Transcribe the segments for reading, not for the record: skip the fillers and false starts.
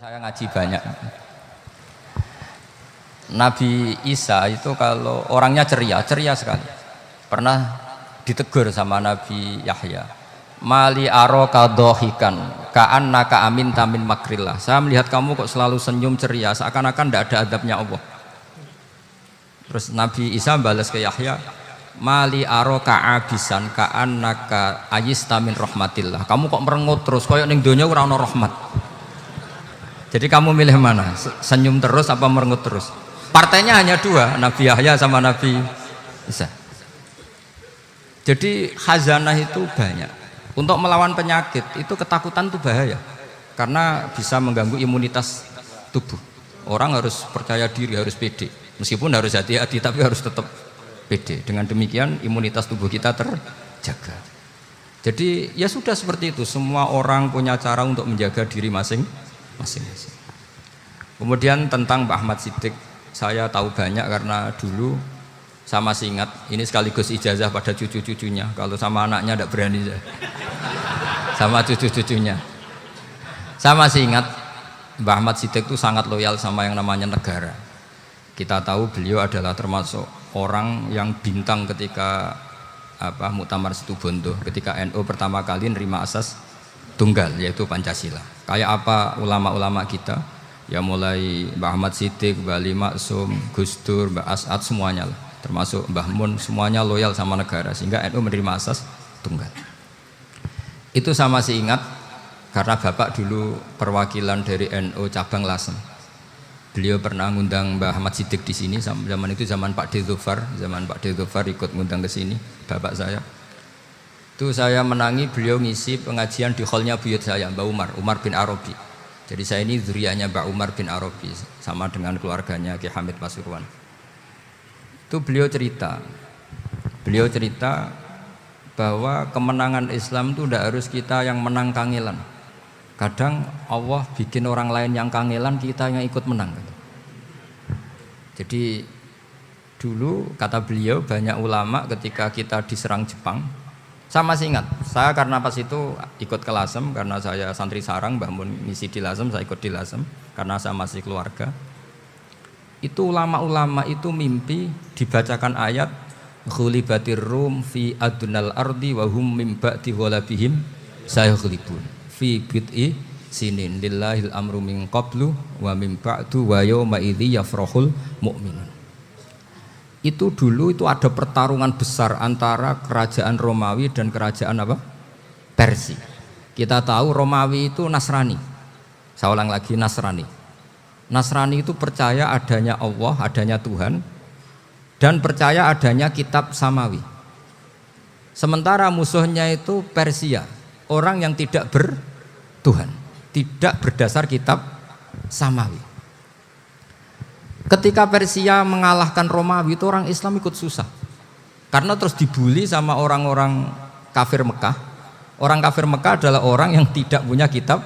Saya ngaji banyak. Nabi Isa itu kalau orangnya ceria sekali. Pernah ditegur sama Nabi Yahya. Mali aroka dohikan, ka'annaka amin tamin makrillah. Saya melihat kamu kok selalu senyum ceria, seakan-akan tidak ada adabnya Allah. Terus Nabi Isa balas ke Yahya, Mali aroka abisan, ka'annaka ayis tamin rahmatillah. Kamu kok merengut terus, koyok ning donya ora ono rahmat. Jadi kamu milih mana? Senyum terus apa merengut terus? Partainya hanya dua, Nabi Yahya sama Nabi Isa. Jadi khazanah itu banyak. Untuk melawan penyakit itu ketakutan itu bahaya. Karena bisa mengganggu imunitas tubuh. Orang harus percaya diri, harus pede. Meskipun harus hati-hati tapi harus tetap pede. Dengan demikian imunitas tubuh kita terjaga. Jadi ya sudah seperti itu. Semua orang punya cara untuk menjaga diri masing-masing. Kemudian tentang Mbah Ahmad Siddiq, saya tahu banyak karena dulu saya masih ingat, ini sekaligus ijazah pada cucu-cucunya. Kalau sama anaknya tidak berani saya. Sama cucu-cucunya. Saya masih ingat Mbah Ahmad Siddiq itu sangat loyal sama yang namanya negara. Kita tahu beliau adalah termasuk orang yang bintang ketika Muktamar Situbondo, ketika NU pertama kali nerima asas tunggal yaitu Pancasila. Kayak apa ulama-ulama kita, ya mulai Mbah Ahmad Siddiq, Mbah Ali Maksum, Gus Dur, Mbah As'ad semuanya lah, termasuk Mbah Mun, semuanya loyal sama negara sehingga NU menerima asas tunggal. Itu saya masih ingat karena Bapak dulu perwakilan dari NU cabang Lasem. Beliau pernah ngundang Mbah Ahmad Siddiq di sini, zaman itu zaman Pak Dzufar ikut ngundang ke sini, bapak saya. Itu saya menangi beliau ngisi pengajian di hallnya buyut saya, Mbah Umar bin Arabi. Jadi saya ini zuriyahnya Mbah Umar bin Arabi sama dengan keluarganya Ki Hamid Pasuruan. Itu beliau cerita bahwa kemenangan Islam itu tidak harus kita yang menang kangelan. Kadang Allah bikin orang lain yang kangelan, kita yang ikut menang. Jadi dulu kata beliau banyak ulama ketika kita diserang Jepang. Saya masih ingat, saya karena pas itu ikut ke Lasem karena saya santri sarang, Mbah Mun ngisi di Lasem, saya ikut di Lasem karena saya masih keluarga. Itu ulama-ulama itu mimpi dibacakan ayat ghulibatir rum fi adnal ardi wa hum mim ba'di ghalabihim sayaghlibun fi bid'i sinin lillahil amru min qablu wa min ba'du wa yawma idzi yafrahul mu'minun. Itu dulu itu ada pertarungan besar antara kerajaan Romawi dan kerajaan Persia. Kita tahu Romawi itu Nasrani. Saya ulang lagi, Nasrani. Nasrani itu percaya adanya Allah, adanya Tuhan, dan percaya adanya kitab samawi. Sementara musuhnya itu Persia, orang yang tidak bertuhan, tidak berdasar kitab samawi. Ketika Persia mengalahkan Romawi itu orang Islam ikut susah. Karena terus dibully sama orang-orang kafir Mekah. Orang kafir Mekah adalah orang yang tidak punya kitab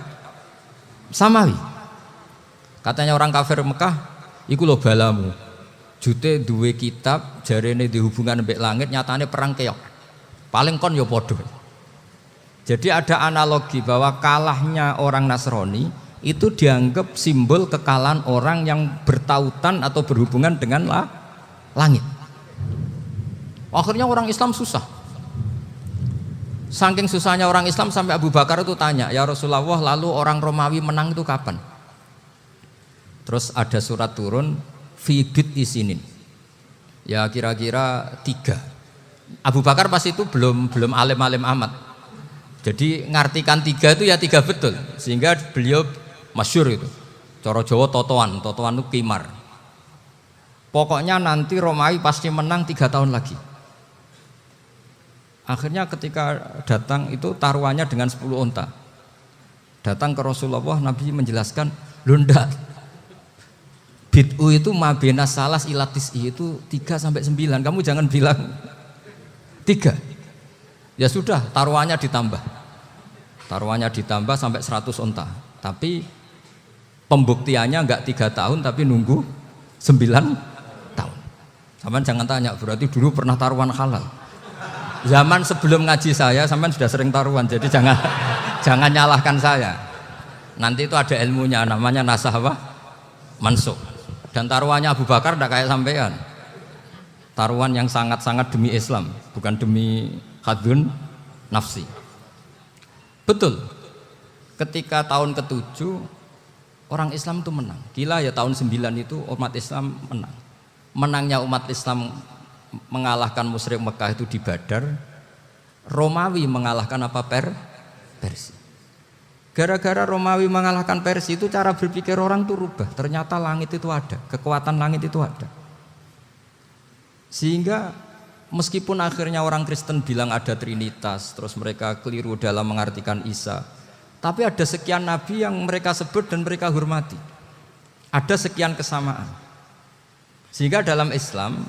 samawi. Katanya orang kafir Mekah, iku lho balamu. Jute duwe kitab, jarene di hubungan mbek langit, nyatane perang keok. Paling kon ya padha. Jadi ada analogi bahwa kalahnya orang Nasrani itu dianggap simbol kekalahan orang yang bertautan atau berhubungan dengan langit. Akhirnya orang Islam susah. Saking susahnya orang Islam sampai Abu Bakar itu tanya, ya Rasulullah, lalu orang Romawi menang itu kapan? Terus ada surat turun, fi bid'i sinin. Ya kira-kira 3. Abu Bakar pas itu belum alim-alim amat. Jadi ngartikan 3 itu ya 3 betul. Sehingga beliau masyhur itu. Cara Jawa totoan itu kimar. Pokoknya nanti Romawi pasti menang 3 tahun lagi. Akhirnya ketika datang itu taruhannya dengan 10 unta. Datang ke Rasulullah, Nabi menjelaskan, "Lho ndak. Bid'u itu mabena salas ilatis itu 3 sampai 9. Kamu jangan bilang 3. Ya sudah, taruhannya ditambah. Taruhannya ditambah sampai 100 unta. Tapi pembuktiannya enggak 3 tahun tapi nunggu 9 tahun. Sampean jangan tanya, berarti dulu pernah taruhan halal. Zaman sebelum ngaji saya, sampean sudah sering taruhan, jadi jangan nyalahkan saya. Nanti itu ada ilmunya namanya nasah apa? Mansukh. Dan taruhannya Abu Bakar tidak kayak sampean. Taruhan yang sangat-sangat demi Islam, bukan demi hadun nafsi. Betul. Ketika tahun ke-7 orang Islam itu menang. Gila ya tahun 9 itu umat Islam menang. Menangnya umat Islam mengalahkan musyrik Mekah itu di Badar. Romawi mengalahkan apa? Persia. Gara-gara Romawi mengalahkan Persia itu cara berpikir orang itu rubah. Ternyata langit itu ada, kekuatan langit itu ada. Sehingga meskipun akhirnya orang Kristen bilang ada Trinitas, terus mereka keliru dalam mengartikan Isa, tapi ada sekian nabi yang mereka sebut dan mereka hormati. Ada sekian kesamaan. Sehingga dalam Islam,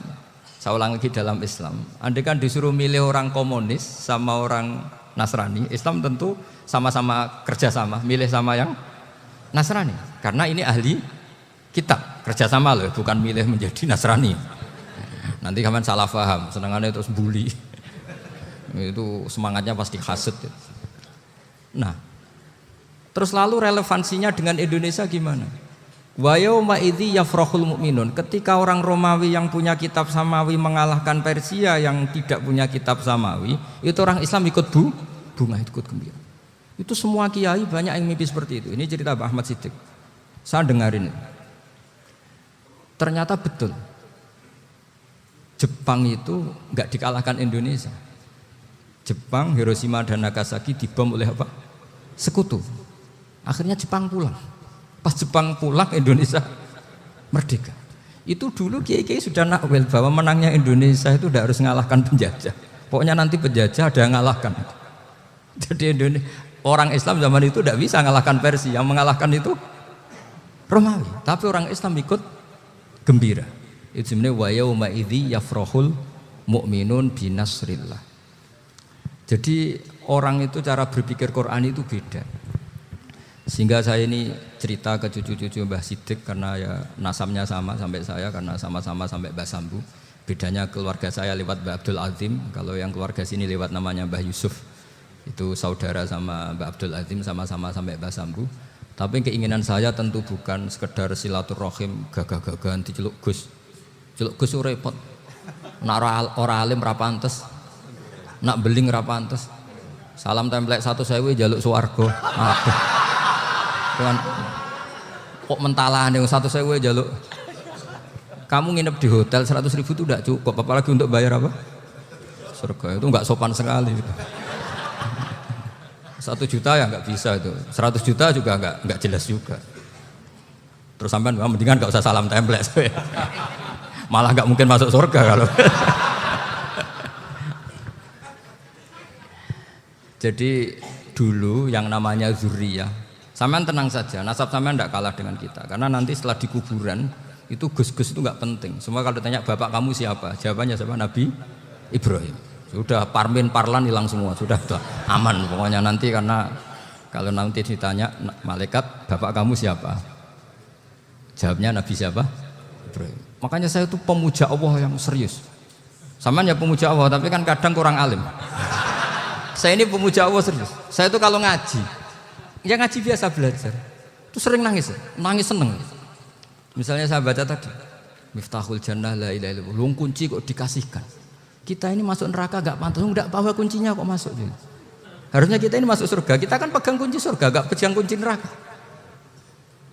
saya ulang lagi dalam Islam, andai kan disuruh milih orang komunis sama orang Nasrani, Islam tentu sama-sama kerjasama, milih sama yang Nasrani, karena ini ahli kitab, kerjasama loh, bukan milih menjadi Nasrani. Nanti kalian salah paham, senangannya terus bully, itu semangatnya pasti hasut. Nah, terus lalu relevansinya dengan Indonesia gimana? Wa yauma idzi yafrahul mu'minun, ketika orang Romawi yang punya kitab samawi mengalahkan Persia yang tidak punya kitab samawi, itu orang Islam ikut bunga, ikut gembira. Itu semua kiai banyak yang mimpi seperti itu. Ini cerita Pak Ahmad Siddiq. Saya dengarin. Ternyata betul. Jepang itu nggak dikalahkan Indonesia. Jepang, Hiroshima dan Nagasaki dibom oleh apa? Sekutu. Akhirnya Jepang pulang. Pas Jepang pulang, Indonesia merdeka. Itu dulu kiai-kiai sudah nakwil bahwa menangnya Indonesia itu tidak harus mengalahkan penjajah. Pokoknya nanti penjajah ada yang mengalahkan. Jadi orang Islam zaman itu tidak bisa mengalahkan Persia, yang mengalahkan itu Romawi. Tapi orang Islam ikut gembira. Itu sebenarnya wa yauma idzi yafrahul mu'minun binasrillah. Jadi orang itu cara berpikir Quran itu beda. Sehingga saya ini cerita ke cucu-cucu Mbah Siddiq karena ya nasabnya sama sampai saya, karena sama-sama sampai Mbah Sambu. Bedanya keluarga saya lewat Mbah Abdul Azim, kalau yang keluarga sini lewat namanya Mbah Yusuf. Itu saudara sama Mbak Abdul Azim, sama-sama sampai Mbah Sambu. Tapi keinginan saya tentu bukan sekedar silaturahim gagah-gagahan diceluk Gus. Celuk Gus repot. Nak ora alim ra pantes. Nak beling ra pantes. Salam templek 1.000 jaluk swarga. Aduh. Tuhan kok mentalah nih 1.000 jaluk. Kamu nginep di hotel 100.000 itu tidak cukup, apalagi untuk bayar apa? Surga. Itu enggak sopan sekali gitu. 1 juta ya nggak bisa itu, 100 juta juga nggak jelas juga. Terus sampai mendingan nggak usah salam template, malah nggak mungkin masuk surga kalau. Jadi dulu yang namanya zuriyah, sampean tenang saja, nasab sampean nggak kalah dengan kita, karena nanti setelah di kuburan itu gus-gus itu nggak penting. Semua kalau ditanya bapak kamu siapa, jawabannya siapa? Nabi Ibrahim. Sudah parmin parlan hilang semua, sudah aman pokoknya nanti, karena kalau nanti ditanya malaikat bapak kamu siapa, jawabnya Nabi siapa? Ibrahim. Makanya saya itu pemuja Allah yang serius. Sama ya pemuja Allah, tapi kan kadang kurang alim. Saya ini pemuja Allah serius. Saya itu kalau ngaji, ya ngaji biasa belajar, itu sering nangis seneng. Misalnya saya baca tadi, Miftahul Jannah la ilaha illallah, luang kunci kok dikasihkan. Kita ini masuk neraka gak pantas, enggak bawa kuncinya kok masuk. Harusnya kita ini masuk surga, kita kan pegang kunci surga, gak pegang kunci neraka.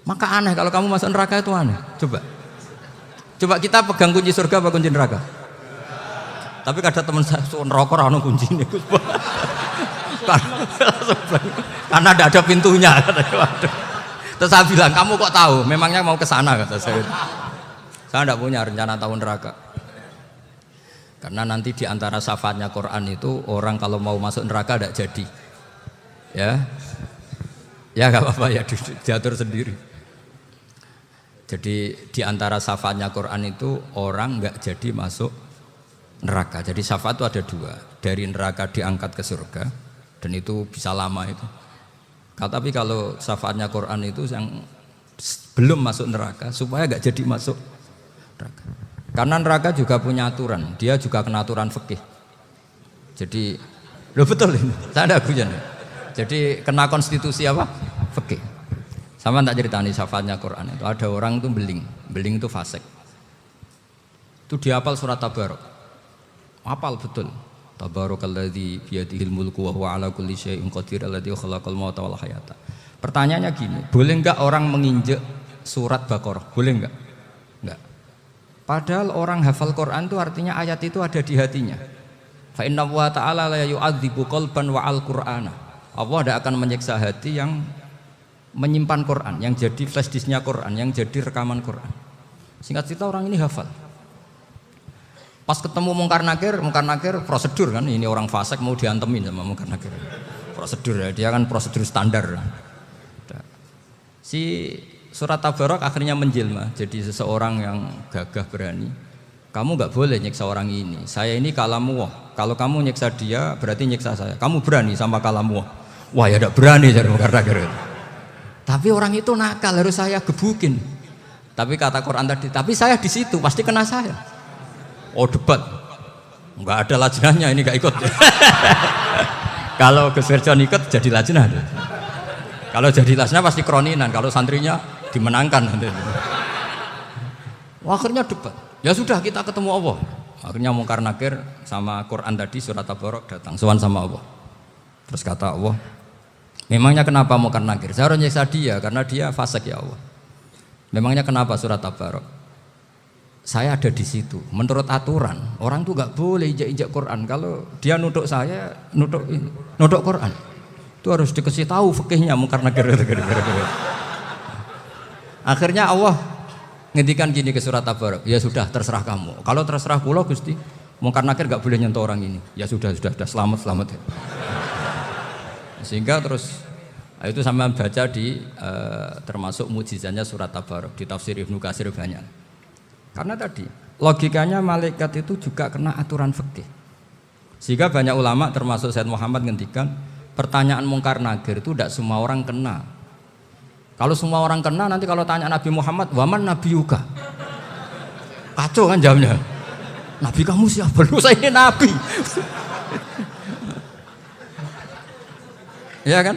Maka aneh kalau kamu masuk neraka itu aneh. Coba kita pegang kunci surga apa kunci neraka? Tapi ada teman saya neraka ora ono kuncine. Karena tidak ada pintunya. Terus saya bilang, kamu kok tahu? Memangnya mau ke sana kata saya. Saya tidak punya rencana tahu neraka. Karena nanti di antara syafaatnya Quran itu orang kalau mau masuk neraka tidak jadi, ya nggak apa-apa ya diatur sendiri. Jadi di antara syafaatnya Quran itu orang nggak jadi masuk neraka. Jadi syafaat itu ada 2, dari neraka diangkat ke surga, dan itu bisa lama itu. Tapi kalau syafaatnya Quran itu yang belum masuk neraka supaya nggak jadi masuk neraka. Karena neraka juga punya aturan, dia juga kena aturan fikih. Jadi, betul ini, saya ada guyon. Jadi kena konstitusi apa? Fikih. Sama tak ceritani syafaatnya Quran itu ada orang itu beling itu fasik. Itu dihafal surat Tabarok. Hafal betul. Tabarakalladzi biyadihil mulku wa huwa ala kulli syai'in qadir alladzi khalaqal mauta wal hayata. Pertanyaannya gini, boleh enggak orang menginjek surat Baqarah? Boleh enggak? Enggak. Padahal orang hafal Quran itu artinya ayat itu ada di hatinya. Fa inna wa ta'ala la yu'adzibu qalban wa al-Qur'ana. Allah tidak akan menyiksa hati yang menyimpan Quran, yang jadi flash disknya Quran, yang jadi rekaman Quran. Singkat cerita orang ini hafal. Pas ketemu Mungkar Nakir prosedur kan, ini orang fasik mau diantemin sama Mungkar Nakir. Prosedur ya, dia kan prosedur standar. Si surat Tabarok akhirnya menjelma jadi seseorang yang gagah berani. Kamu nggak boleh nyiksa orang ini. Saya ini kalamullah. Kalau kamu nyiksa dia berarti nyiksa saya. Kamu berani sama kalamullah. Wah ya tidak berani jadi Mungkar Nakir. Tapi orang itu nakal, harus saya gebukin. Tapi kata Quran tadi, tapi saya di situ pasti kena saya. Oh debat, nggak ada lajnahnya ini nggak ikut. Kalau Gus Firjon ikut jadi lajnah. Kalau jadi lajnah pasti kroninan. Kalau santrinya dimenangkan nanti. Akhirnya debat. Ya sudah kita ketemu Allah. Akhirnya Mungkar Nakir sama Quran tadi surat Tabarok datang. Sowan sama Allah. Terus kata Allah, memangnya kenapa Mungkar Nakir? Saya harus nyiksa dia karena dia fasik ya Allah. Memangnya kenapa surat Tabarok? Saya ada di situ. Menurut aturan orang tuh nggak boleh injak-injak Quran. Kalau dia nutuk saya, nutuk Quran, itu harus dikasih tahu fikihnya Mungkar Nakir. Akhirnya Allah ngendikan gini ke surat Tabarok. Ya sudah terserah kamu. Kalau terserah kula Gusti, Mungkar Nakir nggak boleh nyentuh orang ini. Ya sudah selamat. Sehingga terus itu sama baca di termasuk mujizatnya surat Tabarok di tafsir Ibnu Katsir banyak. Karena tadi logikanya malaikat itu juga kena aturan fikih. Sehingga banyak ulama termasuk Said Muhammad ngendikan pertanyaan Mungkar Nakir itu tidak semua orang kena. Kalau semua orang kena nanti kalau tanya Nabi Muhammad, waman Nabi Yuka. Kacau kan jawabnya. Nabi kamu siapa? Lu saya ini Nabi. Ya kan?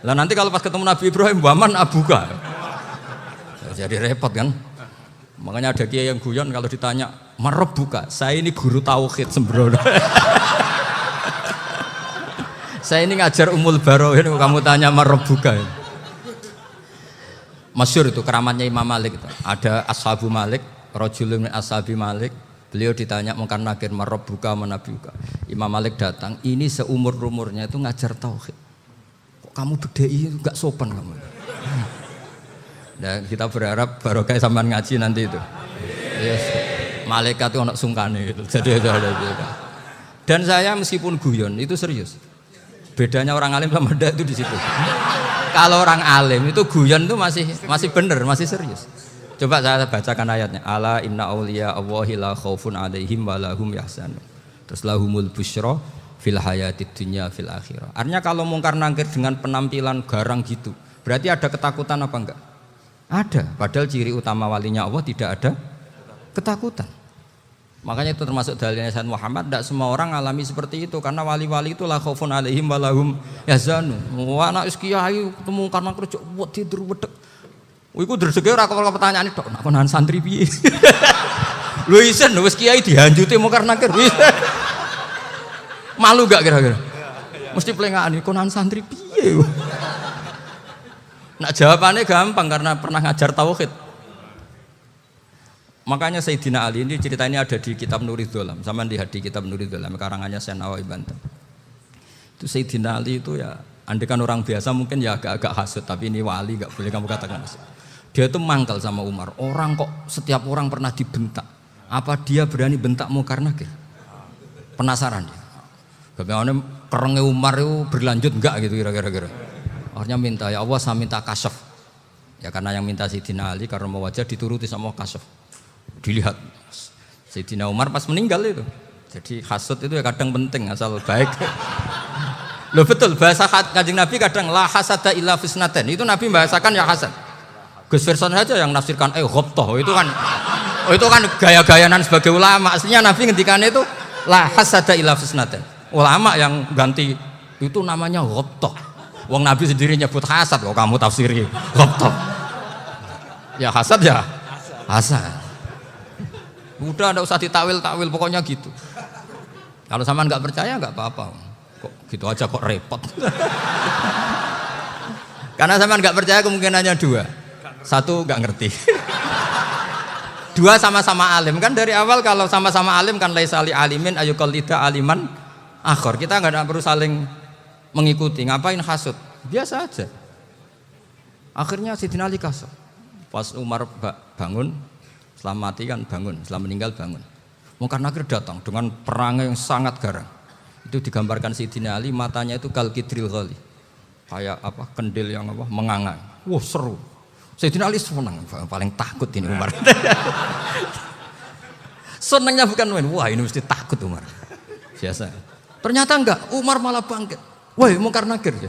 Lah nanti kalau pas ketemu Nabi Ibrahim, waman Abuka. Jadi repot kan? Makanya ada kiai yang guyon kalau ditanya marab buka, saya ini guru tauhid sembrono. Saya ini ngajar Ummul Barohin, kamu tanya marab buka. Masyhur itu keramatnya Imam Malik itu. Ada Ashabu Malik, rajulun min ashabi Malik. Beliau ditanya Mungkar Nakir marab buka manabi buka. Imam Malik datang, ini seumur-umurnya itu ngajar tauhid. Kok kamu bedai enggak sopan kamu. Dan kita berharap barokah sampean ngaji nanti itu. Yes. Malaikat itu anak sungkane itu. Jadi ada. Dan saya meskipun guyon itu serius. Bedanya orang alim sama ndak itu di situ. Kalau orang alim itu guyon itu masih benar, masih serius. Coba saya bacakan ayatnya. Ala inna auliya Allahi la khaufun alaihim wa lahum yahzanun. Terus lahumul busyra fil hayatid dunya fil akhirah. Artinya kalau Mungkar Nakir dengan penampilan garang gitu, berarti ada ketakutan apa enggak? Ada, padahal ciri utama walinya Allah tidak ada ketakutan. Makanya itu termasuk dalilnya Sayyid Muhammad, tidak semua orang alami seperti itu karena wali-wali itu la khaufun alaihim wa lahum yahzanun. Wah anak kiai ketemu karena kerja buat tidur wedek. Iku rezeki ora kok pertanyaan itu, nak konan santri piye? Lho isen wis kiai dihanjuti Mungkar Nakir. Malu gak kira-kira? Mesti pelengahan konan santri piye? Nah jawabannya gampang karena pernah ngajar tauhid. Makanya Sayyidina Ali ini cerita ini ada di kitab Nurul Dholam. Sama lihat di kitab Nurul Dholam karangannya Syekh Nawawi Banten. Itu Sayyidina Ali itu ya, andekan orang biasa mungkin ya agak-agak hasut, tapi ini wali gak boleh kamu katakan hasut. Dia itu mangkal sama Umar. Orang kok setiap orang pernah dibentak. Apa dia berani bentak Mungkar Nakir? Penasaran dia. Bagaimana kerengnya Umar itu berlanjut enggak gitu kira-kira. Akhirnya minta, ya Allah saya minta kasyaf. Ya karena yang minta Sayyidina Ali karena mau wajah dituruti sama kasyaf. Dilihat Sayyidina Umar pas meninggal itu. Jadi hasud itu ya kadang penting asal baik. Loh betul bahasa Kanjeng Nabi kadang la hasada illa fisnaten. Itu Nabi bahasakan ya hasad. Gus Firson saja yang nafsirkan ghabtah itu kan gaya-gayanan sebagai ulama. Aslinya Nabi ngendikannya itu la hasada illa fisnaten. Ulama yang ganti itu namanya ghabtah. Wong Nabi sendiri nyebut hasad kok kamu tafsiri ghadab. Ya hasad ya. Hasad. Udah enggak usah ditakwil-takwil pokoknya gitu. Kalau sampean enggak percaya enggak apa-apa. Kok gitu aja kok repot. Karena sampean enggak percaya kemungkinannya dua. Satu enggak ngerti. Dua sama-sama alim. Kan dari awal kalau sama-sama alim kan laisa li alimin ayuqallida aliman akhor. Kita enggak perlu saling mengikuti. Ngapain hasud? Biasa aja. Akhirnya Sayyidina Ali kasar. Pas Umar bangun, setelah mati kan bangun, setelah meninggal bangun. Munkar Nakir datang dengan perangai yang sangat garang. Itu digambarkan Sayyidina Ali, matanya itu kal kidril ghali. Kayak apa? Kendil yang apa? Mengangang. Wah, seru. Sayyidina Ali senang, paling takut ini Umar. Senangnya bukan main, wah ini mesti takut Umar. Biasa. Ternyata enggak, Umar malah bangkit. Woi, Munkar Nakir ya.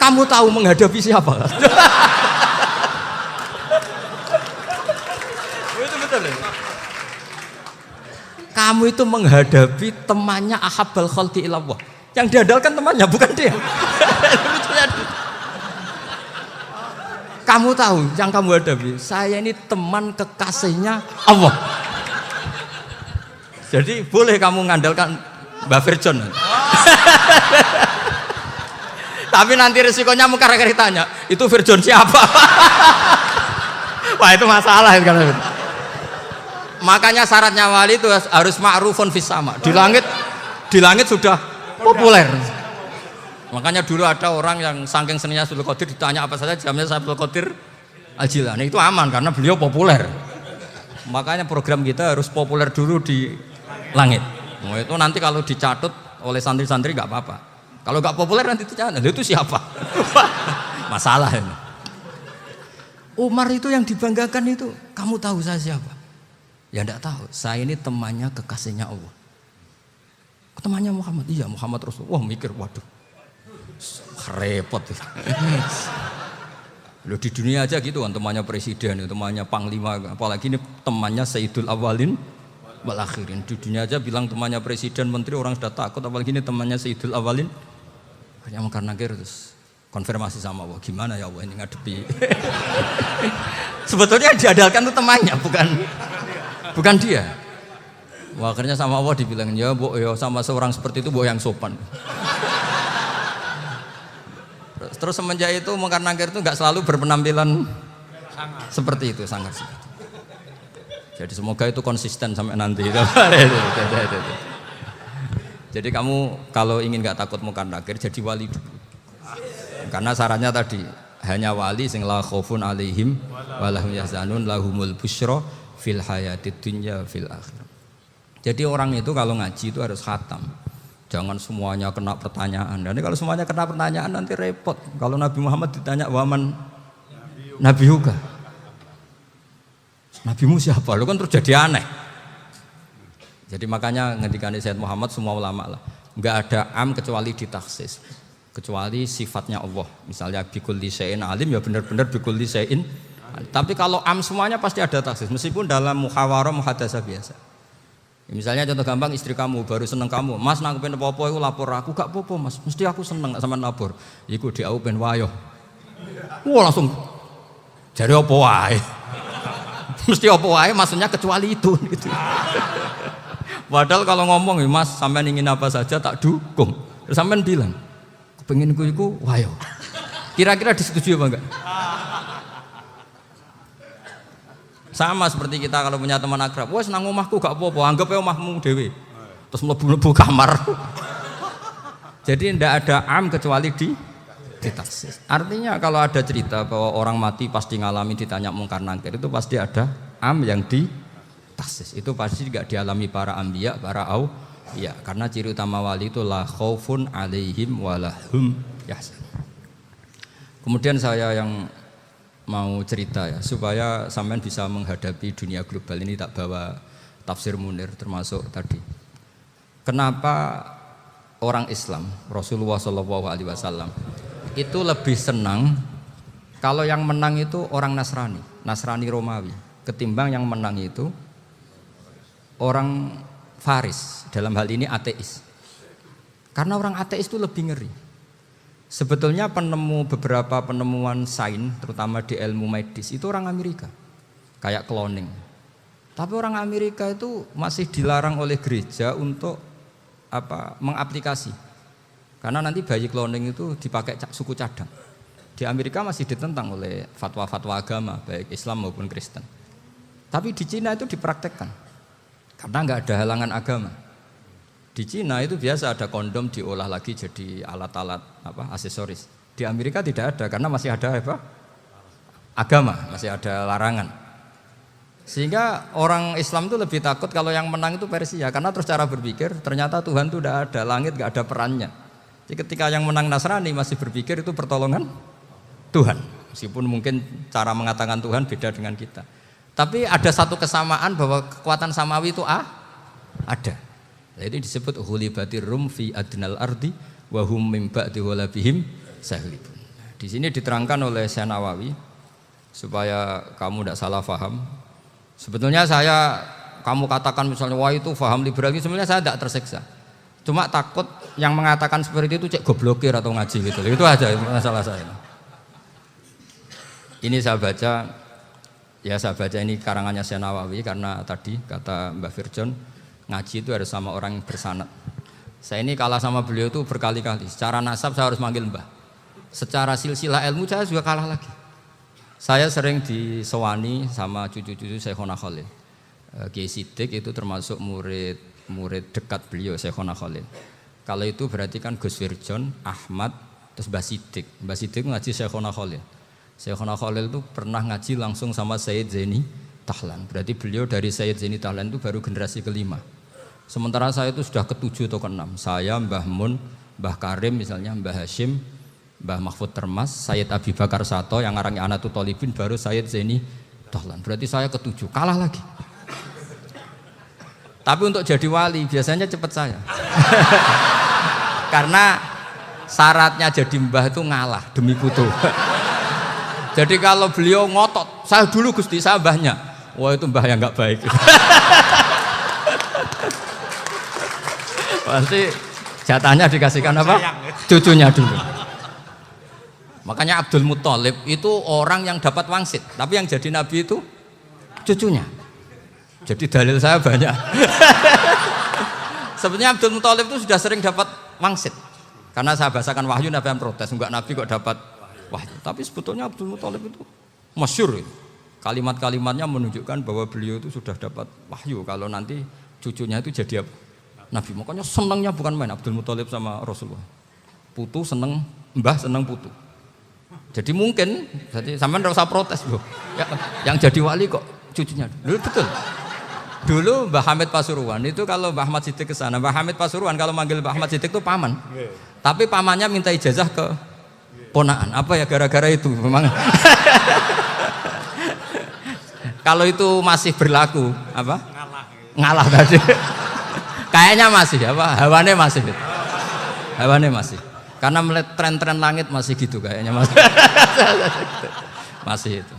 Kamu tahu menghadapi siapa? Itu betul ya? Kamu itu menghadapi temannya ahabbal khalqi ilallah. Yang diandalkan temannya bukan dia. Kamu tahu yang kamu hadapi, saya ini teman kekasihnya Allah. Jadi boleh kamu mengandalkan Mbak Virjon. Tapi nanti resikonya Munkar Nakir tanya, itu Virjon siapa? Wah itu masalah kan. Makanya syaratnya wali itu harus ma'rufun fis sama. Di langit sudah populer. Makanya dulu ada orang yang saking seninya Abdul Qadir ditanya apa saja jamnya Abdul Qadir Al-Jilani itu aman karena beliau populer. Makanya program kita harus populer dulu di langit. Nah, itu nanti kalau dicatut oleh santri-santri nggak apa-apa. Kalau nggak populer nanti dicatat, itu siapa? Masalah ini. Umar itu yang dibanggakan itu, kamu tahu saya siapa? Ya enggak tahu. Saya ini temannya kekasihnya Allah. Temannya Muhammad. Iya Muhammad Rasul. Wah mikir, waduh, repot. Loh di dunia aja gitu kan, temannya presiden, temannya panglima, apalagi ini temannya Sayyidul Awalin wal Akhirin. Di dunia aja bilang temannya presiden, menteri, orang sudah takut, apalagi ini temannya Sayyidul Awalin. Akhirnya Munkar Nakir terus konfirmasi sama Allah, gimana ya Allah ini ngadepi. Sebetulnya yang diandalkan itu temannya, bukan dia. Wah, akhirnya sama Allah dibilang, ya Bu, ya sama seorang seperti itu Bu yang sopan. Terus semenjak itu Munkar Nakir itu nggak selalu berpenampilan seperti itu, sangat. Jadi semoga itu konsisten sampai nanti. Jadi kamu kalau ingin nggak takut Munkar Nakir, jadi wali dulu. Karena syaratnya tadi hanya wali sing la khaufun alaihim walahum yahzanun lahumul busyra fil hayatid dunya fil akhirah. Jadi orang itu kalau ngaji itu harus khatam. Jangan semuanya kena pertanyaan. Dan kalau semuanya kena pertanyaan nanti repot. Kalau Nabi Muhammad ditanya waman nabiyuka. Nabimu siapa? Lu kan terus jadi aneh. Jadi makanya ngendikane Sayyid Muhammad semua ulama lah, enggak ada am kecuali ditaksis. Kecuali sifatnya Allah. Misalnya bikulli syai'in alim ya benar-benar bikulli syai'in. Tapi kalau am semuanya pasti ada taksis meskipun dalam muhawarah muhadasah biasa. Ya, misalnya contoh gampang istri kamu baru seneng kamu, Mas nangkepin apa-apa iku lapor aku, gak apa-apa Mas. Mesti aku seneng gak sampean lapor. Iku diau ben wayo. Wah langsung jare apa wae. Mesti apa wae maksudnya kecuali itu gitu. Padahal kalau ngomong ya Mas sampean ingin apa saja tak dukung. Terus sampean bilang kepenginku iku wayo. Kira-kira disetujui apa enggak? Sama seperti kita kalau punya teman akrab, wes nang omahku gak apa-apa, anggap ya omahmu dewe. Terus mlebu-mlebu kamar. Jadi tidak ada am kecuali ditaksis. Artinya kalau ada cerita bahwa orang mati pasti ngalami ditanya Munkar Nakir, itu pasti ada am yang ditaksis. Itu pasti juga dialami para anbiya, para auliya. Karena ciri utama wali itu la khaufun alaihim walahum yahzanun. Kemudian saya yang mau cerita ya supaya sampean bisa menghadapi dunia global ini, tak bawa tafsir Munir termasuk tadi. Kenapa orang Islam Rasulullah SAW itu lebih senang kalau yang menang itu orang Nasrani Romawi ketimbang yang menang itu orang Faris, dalam hal ini ateis. Karena orang ateis itu lebih ngeri. Sebetulnya beberapa penemuan sains, terutama di ilmu medis, itu orang Amerika, kayak cloning. Tapi orang Amerika itu masih dilarang oleh gereja untuk mengaplikasi. Karena nanti bayi cloning itu dipakai suku cadang. Di Amerika masih ditentang oleh fatwa-fatwa agama, baik Islam maupun Kristen. Tapi di Cina itu dipraktekkan, karena nggak ada halangan agama. Di Cina itu biasa ada kondom diolah lagi jadi alat-alat aksesoris. Di Amerika tidak ada karena masih ada agama, masih ada larangan. Sehingga orang Islam itu lebih takut kalau yang menang itu Persia, karena terus cara berpikir ternyata Tuhan itu tidak ada, langit nggak ada perannya. Jadi ketika yang menang Nasrani masih berpikir itu pertolongan Tuhan, meskipun mungkin cara mengatakan Tuhan beda dengan kita. Tapi ada satu kesamaan bahwa kekuatan samawi itu ada. Jadi disebut hulibatir rum fi adnal ardi wa hum min ba'di ghalabihim sahlibun. Di sini diterangkan oleh Syekh Nawawi supaya kamu tidak salah paham. Sebetulnya kamu katakan misalnya wah itu paham liberal, sebenarnya saya tidak tersiksa. Cuma takut yang mengatakan seperti itu cek goblokir atau ngaji gitu. Itu aja masalah saya. Ini saya baca ini karangannya Syekh Nawawi karena tadi kata Mbak Firjon ngaji itu harus sama orang yang bersanad. Saya ini kalah sama beliau itu berkali-kali. Secara nasab saya harus manggil Mbah. Secara silsilah ilmu saya juga kalah lagi. Saya sering disewani sama cucu-cucu Syekhona Khalil. Kiai Sidik itu termasuk murid dekat beliau Syekhona Khalil. Kalau itu berarti kan Gus Firjon, Ahmad, terus Mbah Sidik. Mbah Sidik ngaji Syekhona Khalil. Syekhona Khalil itu pernah ngaji langsung sama Sayyid Zaini Tahlan. Berarti beliau dari Sayyid Zaini Tahlan itu baru generasi kelima. Sementara saya itu sudah ke-7 atau ke-6. Saya, Mbah Mun, Mbah Karim misalnya, Mbah Hashim, Mbah Mahfud Termas, Sayyid Abi Bakar Sato yang ngarangnya Anatul Thalibin, baru Sayyid Zaini Tahlan. Berarti saya ke-7, kalah lagi. Tapi untuk jadi wali biasanya cepat saya. Karena syaratnya jadi mbah itu ngalah demi putu. Jadi kalau beliau ngotot, saya dulu Gusti, saya mbahnya. Wah itu mbah yang nggak baik. Pasti jatahnya dikasihkan apa? Cucunya dulu. Makanya Abdul Muthalib itu orang yang dapat wangsit, tapi yang jadi nabi itu cucunya. Jadi dalil saya banyak. Sebenarnya Abdul Muthalib itu sudah sering dapat wangsit. Karena saya bahasakan wahyu, nabi yang protes, enggak nabi kok dapat wahyu. Tapi sebetulnya Abdul Muthalib itu masyhur. Kalimat-kalimatnya menunjukkan bahwa beliau itu sudah dapat wahyu kalau nanti cucunya itu jadi nabi. Makanya senangnya bukan main Abdul Muthalib sama Rasulullah. Putu seneng, mbah seneng putu. Jadi mungkin, jadi sampean enggak usah protes loh. Ya, yang jadi wali kok cucunya. Dulu betul. Dulu Mbah Hamid Pasuruan itu kalau Mbah Ahmad Siddiq ke sana, Mbah Hamid Pasuruan kalau manggil Mbah Ahmad Siddiq itu paman. Tapi pamannya minta ijazah ke ponaan. Apa ya gara-gara itu memang. Kalau itu masih berlaku apa? Ngalah tadi. Kayaknya masih hawane masih. Hawane masih. Karena melihat tren-tren langit masih gitu kayaknya masih. Masih itu.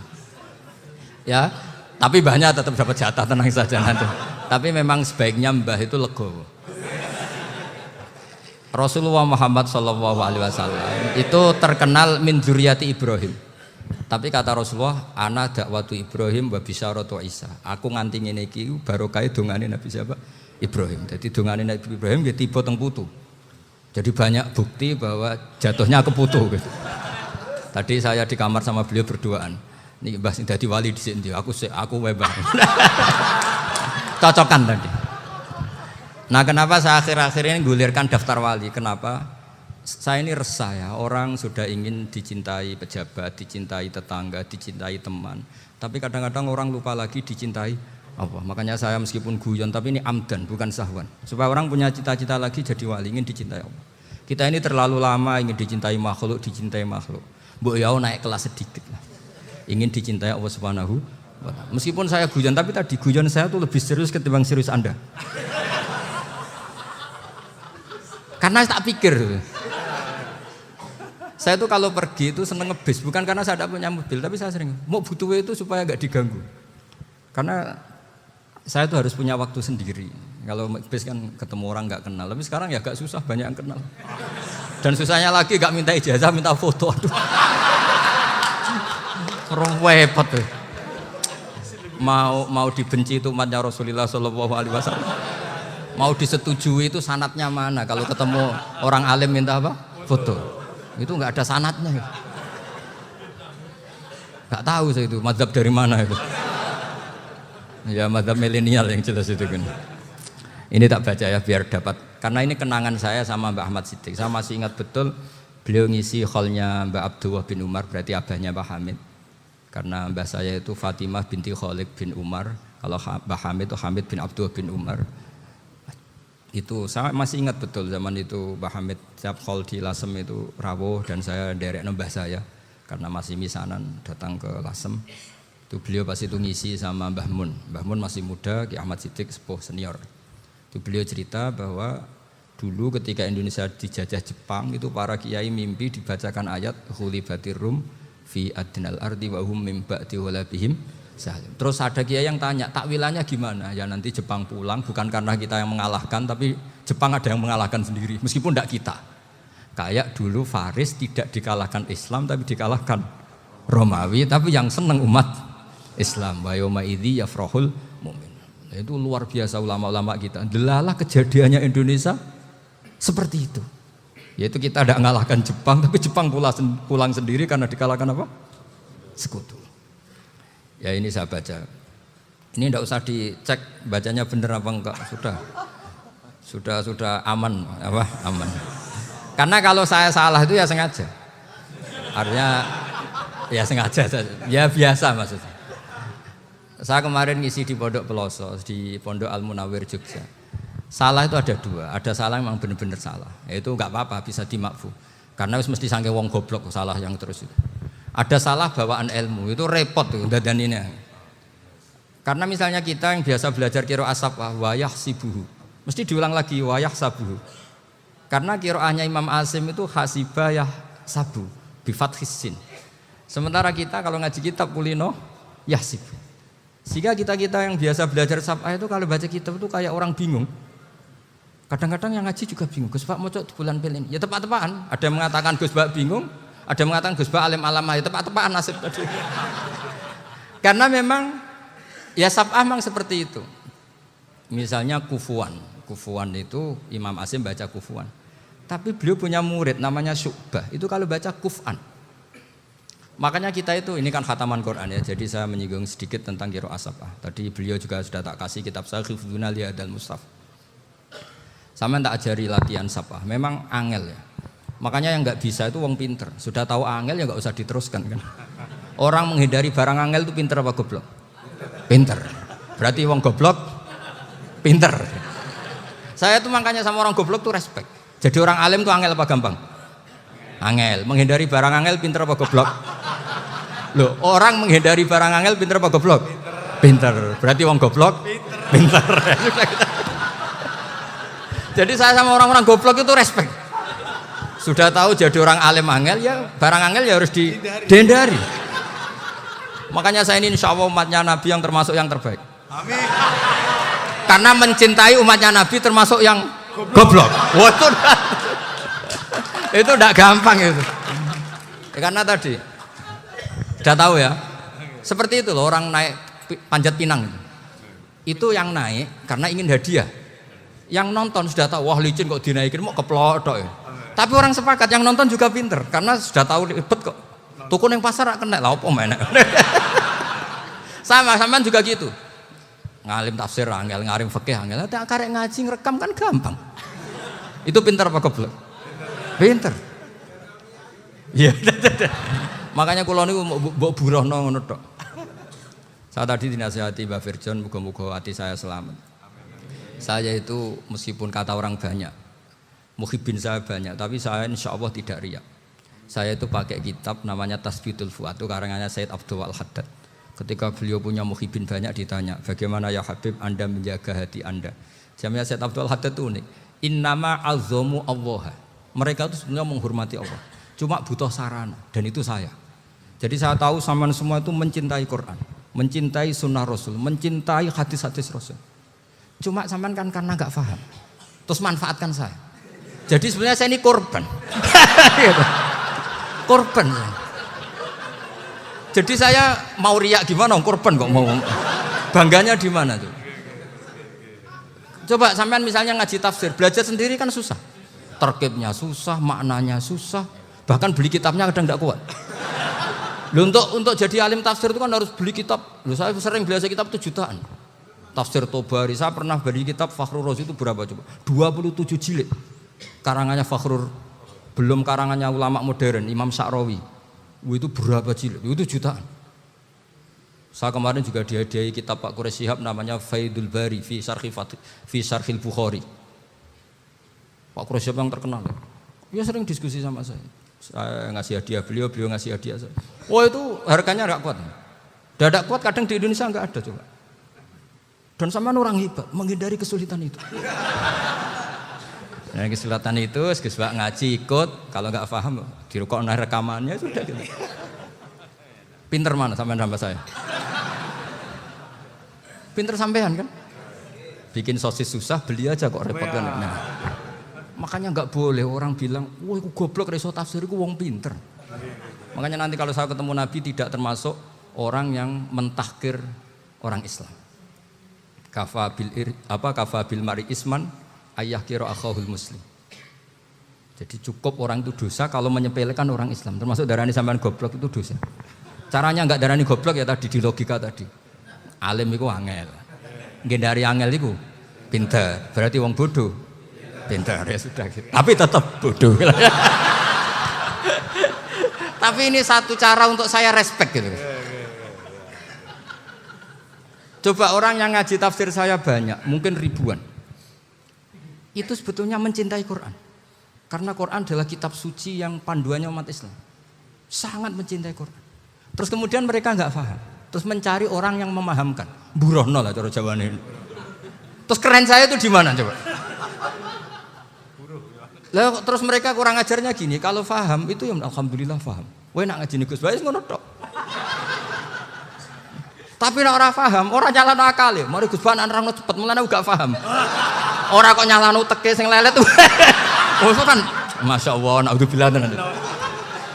Ya, tapi mbahnya tetap dapat jatah, tenang saja nanti. Tapi memang sebaiknya mbah itu legowo. Rasulullah Muhammad SAW itu terkenal min dzurriyyati Ibrahim. Tapi kata Rasulullah, ana dakwatu Ibrahim wa bisyaratu Isa. Aku nganti ngene iki barokah dongane Nabi siapa? Ibrahim. Jadi dongane Nabi Ibrahim ya tiba teng putu. Jadi banyak bukti bahwa jatuhnya ke putu gitu. Tadi saya di kamar sama beliau berduaan. Nih Mbah sing dadi wali di sini, aku wae Mbah. Cocokan tadi. Nah, kenapa saya akhir-akhir ini gulirkan daftar wali? Kenapa? Saya ini resah ya, orang sudah ingin dicintai pejabat, dicintai tetangga, dicintai teman. Tapi kadang-kadang orang lupa lagi dicintai apa. Makanya saya meskipun guyon, tapi ini amdan, bukan sahwan. Supaya orang punya cita-cita lagi jadi wali, ingin dicintai Allah. Kita ini terlalu lama ingin dicintai makhluk. Mbok ya naik kelas sedikit lah. Ingin dicintai Allah Subhanahu wa Ta'ala. Meskipun saya guyon, tapi tadi guyon saya tuh lebih serius ketimbang serius Anda. Karena tak pikir. Saya tuh kalau pergi itu seneng ngebis, bukan karena saya tidak punya mobil, tapi saya sering mau butuh itu supaya nggak diganggu. Karena saya tuh harus punya waktu sendiri. Kalau bis kan ketemu orang nggak kenal, tapi sekarang ya agak susah, banyak yang kenal. Dan susahnya lagi gak minta ijazah, minta foto. Aduh. Orang repot tuh. Mau dibenci itu umatnya Rasulullah Shallallahu Alaihi Wasallam. Mau disetujui itu sanatnya mana? Kalau ketemu orang alim minta apa? Foto. Itu nggak ada sanatnya. Nggak tahu saya itu mazhab dari mana itu. Ya mazhab milenial yang jelas itu kan. Ini tak baca ya biar dapat. Karena ini kenangan saya sama Mbak Ahmad Siddiq. Saya masih ingat betul beliau ngisi hallnya Mbak Abdullah bin Umar, berarti abahnya Mbak Hamid. Karena mbah saya itu Fatimah binti Khalid bin Umar, kalau Mbah Hamid itu Hamid bin Abdullah bin Umar. Itu saya masih ingat betul zaman itu Mbah Hamid setiap hall di Lasem itu rawuh dan saya derek mbah saya karena masih misanan datang ke Lasem. Itu beliau pas itu ngisi sama Mbah Mun. Mbah Mun masih muda, Ki Ahmad Siddiq sepuh senior. Itu beliau cerita bahwa dulu ketika Indonesia dijajah Jepang itu para kiai mimpi dibacakan ayat Ghulibatir Rum fi adnal ardi wa hum min ba'di ghalabihim salim. Terus ada kiai yang tanya, takwilannya gimana? Ya nanti Jepang pulang bukan karena kita yang mengalahkan, tapi Jepang ada yang mengalahkan sendiri, meskipun tidak kita. Kayak dulu Faris tidak dikalahkan Islam tapi dikalahkan Romawi, tapi yang senang umat Islam. Wa yauma idzi yafrahul mu'min. Itu luar biasa ulama-ulama kita. Delalah kejadiannya Indonesia seperti itu. Yaitu kita tidak mengalahkan Jepang, tapi Jepang pulang sendiri karena dikalahkan apa? Sekutu. Ya ini saya baca. Ini tidak usah dicek bacanya benar apa enggak. Sudah aman, apa? Aman. Karena kalau saya salah itu ya sengaja. Artinya ya sengaja, ya biasa maksudnya. Saya kemarin ngisi di Pondok Peloso, di Pondok Al Munawir Jogja. Salah itu ada dua, ada salah yang memang benar-benar salah. Itu enggak apa-apa, bisa dimakfu. Karena mesti sangke wong goblok salah yang terus itu. Ada salah bawaan ilmu, itu repot tuh dadaninnya. Karena misalnya kita yang biasa belajar qiraah sabah wayah sibuhu, mesti diulang lagi wayah sabuhu. Karena qiraahnya Imam Asim itu hasibah yah sabu bi fathis sin. Sementara kita kalau ngaji kitab kulino yahsibu. Sehingga kita yang biasa belajar sabah itu kalau baca kitab itu kayak orang bingung. Kadang-kadang yang ngaji juga bingung, Gus Pak mocok di bulan pilih. Ya tepat-tepatan. Ada yang mengatakan Gus Pak bingung, ada yang mengatakan Gus Pak alim alamah. Ya tepat-tepatan nasib tadi. Karena memang ya sab'ah memang seperti itu. Misalnya kufuan itu Imam Asim baca kufuan. Tapi beliau punya murid namanya Syu'bah. Itu kalau baca kuf'an. Makanya kita itu, ini kan khataman Quran ya. Jadi saya menyinggung sedikit tentang qiraah sab'ah. Tadi beliau juga sudah tak kasih kitab saya Hifdzuna Liyadal Mustaf. Sama tak ajari latihan sab'ah. Memang angel ya. Makanya yang nggak bisa itu wong pinter. Sudah tahu angel ya nggak usah diteruskan kan. Orang menghindari barang angel itu pinter apa goblok? Pinter. Berarti wong goblok pinter. Saya tuh makanya sama orang goblok tuh respect. Jadi orang alim tuh angel apa gampang? Angel. Menghindari barang angel pinter apa goblok? Loh, orang menghindari barang angel pinter apa goblok? Pinter. Berarti wong goblok pinter. Jadi saya sama orang-orang goblok itu respect. Sudah tahu jadi orang alim angel ya barang angel ya harus dihindari. Makanya saya ini insya Allah umatnya Nabi yang termasuk yang terbaik. Amin. Karena mencintai umatnya Nabi termasuk yang goblok. Waduh, itu tidak gampang itu. Ya, karena tadi sudah tahu ya. Seperti itu loh orang naik panjat pinang itu yang naik karena ingin hadiah. Yang nonton sudah tahu wah licin kok dinaikin mau keplodok ya. Tapi orang sepakat yang nonton juga pinter karena sudah tahu ribet kok. Tuku yang pasar kena lah apa mana. Sama juga gitu. Ngalim tafsir angel, ngalim fikih angel. Tak karek ngaji ngerekam kan gampang. Itu pinter apa goblok? Pinter. Iya. Makanya kula niku mbok burohno ngono tok. Saya tadi dinasihati Mbak Firjon muga-muga hati saya selamat. Saya itu meskipun kata orang banyak, muhibin saya banyak, tapi saya insya Allah tidak riya. Saya itu pakai kitab namanya Tasbitul Fuad, itu karangannya Said Abdul Al-Haddad. Ketika beliau punya muhibin banyak ditanya, bagaimana ya Habib Anda menjaga hati Anda? Jamnya Said Abdul Al-Haddad itu unik. Innama azzamu Allah. Mereka itu sebenarnya menghormati Allah. Cuma butuh sarana, dan itu saya. Jadi saya tahu sampean semua itu mencintai Quran, mencintai sunnah Rasul, mencintai hadis-hadis Rasul. Cuma sampean kan karena nggak paham, terus manfaatkan saya. Jadi sebenarnya saya ini korban. Gitu. Korban. Jadi saya mau riak gimana? Korban kok mau. Bangganya di mana tuh? Coba sampean misalnya ngaji tafsir, belajar sendiri kan susah. Terkibnya susah, maknanya susah. Bahkan beli kitabnya kadang tidak kuat. Loh, untuk jadi alim tafsir itu kan harus beli kitab. Loh, saya sering belajar kitab itu jutaan. Tafsir Tobari, saya pernah beli kitab Fakhrur Razi itu berapa coba? 27 jilid. Karangannya Fakhrur, belum karangannya ulama modern, Imam Sa'rawi. Itu berapa jilid? Itu jutaan. Saya kemarin juga dihadiahi kitab Pak Quraish Shihab namanya Faidul Bari fi Syarhil Bukhari. Pak Quraish Shihab yang terkenal. Dia sering diskusi sama saya. Saya ngasih hadiah beliau ngasih hadiah saya. Wah, itu harganya enggak kuat. Dadak kuat kadang di Indonesia enggak ada coba. Dan sama orang hebat menghindari kesulitan itu. Nah, kesulitan itu Gus Bak ngaji ikut, kalau enggak paham dirukokno rekamannya sudah gitu. Pinter mana sampean sama saya? Pinter sampean kan? Bikin sosis susah, beli aja kok repot kan. Nah, makanya nggak boleh orang bilang, wah aku goblok reso tafsir, aku wong pinter. Makanya nanti kalau saya ketemu Nabi tidak termasuk orang yang mentahkir orang Islam. Kafa bil mari isman ayah kira akhahul muslim. Jadi cukup orang itu dosa kalau menyepelekan orang Islam. Termasuk darani sampean goblok itu dosa. Caranya nggak darani goblok ya tadi di logika tadi. Alim itu angel, gendari angel itu pinter, berarti wong bodoh pinter ya sudah gitu. Tapi tetap bodoh. Tapi ini satu cara untuk saya respect gitu. Coba orang yang ngaji tafsir saya banyak, mungkin ribuan. Itu sebetulnya mencintai Quran. Karena Quran adalah kitab suci yang panduannya umat Islam. Sangat mencintai Quran. Terus kemudian mereka nggak paham. Terus mencari orang yang memahamkan. Burohno lah cara Jawane. Terus keren saya itu di mana coba? Lah terus mereka kurang ajarnya gini, kalau paham itu ya alhamdulillah paham. Kowe nak ngaji Gus Bae ngono tok. Tapi nek ora paham, ora nyalano akale. Mari Gus Bae nerangno cepet, mulane gak paham. Ora kok nyalano teke sing lelet. Oh itu kan masyaallah naudzubillah tenan.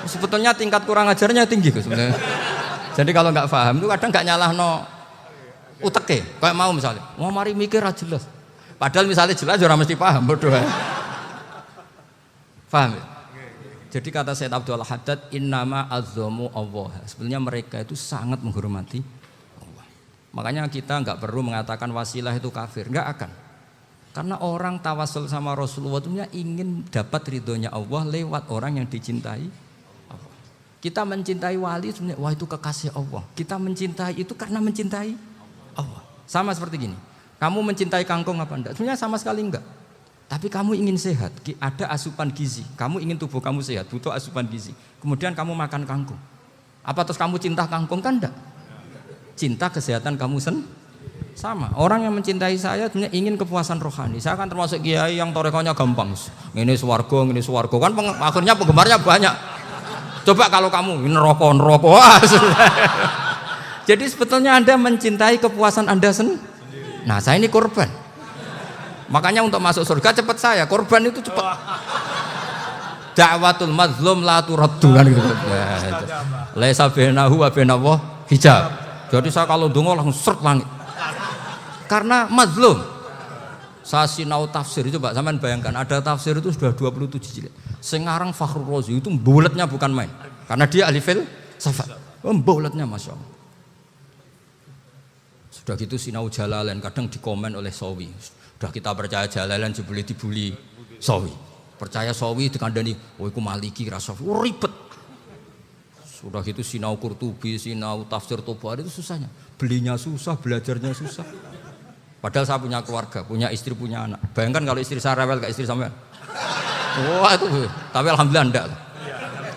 Sebetulnya tingkat kurang ajarnya tinggi Gus sebenarnya. Jadi kalau nggak paham itu kadang nggak nyalahno uteke, kayak mau misalnya, wah mari mikir aja jelas. Padahal misalnya jelas orang mesti paham, bodoh. Paham ya? Jadi kata Sayyid Abdul Haddad, innama azzamu Allah. Sebenarnya mereka itu sangat menghormati Allah. Makanya kita nggak perlu mengatakan wasilah itu kafir, nggak akan. Karena orang tawasul sama Rasulullah itu ingin dapat ridhonya Allah lewat orang yang dicintai. Kita mencintai wali sebenarnya, wah itu kekasih Allah. Kita mencintai itu karena mencintai Allah. Sama seperti gini, kamu mencintai kangkung apa enggak? Sebenarnya sama sekali enggak. Tapi kamu ingin sehat, ada asupan gizi. Kamu ingin tubuh kamu sehat, butuh asupan gizi. Kemudian kamu makan kangkung. Apa terus kamu cinta kangkung kan enggak? Cinta kesehatan kamu sama. Orang yang mencintai saya sebenarnya ingin kepuasan rohani. Saya kan termasuk kiai yang torekonya gampang. Ini swarga, kan akhirnya penggemarnya banyak. Coba kalau kamu neraka. Wah, jadi sebetulnya Anda mencintai kepuasan Anda sendiri. Nah, saya ini korban. Makanya untuk masuk surga cepat saya, korban itu cepat. Da'watul mazlum la turaddu kan gitu. Laisa bainahu wa bainallah hijab. Jadi saya kalau dongo langsung seret langit. Karena mazlum. Saya sinau tafsir, coba sampean bayangkan ada tafsir itu sudah 27 jilid. Sekarang Fakhrur Razi itu bulatnya bukan main. Karena dia ahli filsafat. Bulatnya Masya Allah. Sudah gitu sinau Jalalain kadang dikomen oleh Sawi. Sudah kita percaya Jalalain boleh dibully Sawi. Percaya Sawi dikandani, oh iku Maliki rasa ribet. Sudah gitu sinau Qurtubi, sinau tafsir Tobari itu susahnya. Belinya susah, belajarnya susah. Padahal saya punya keluarga, punya istri, punya anak. Bayangkan kalau istri saya rewel kayak istri sampean. Wah itu, tapi alhamdulillah enggak.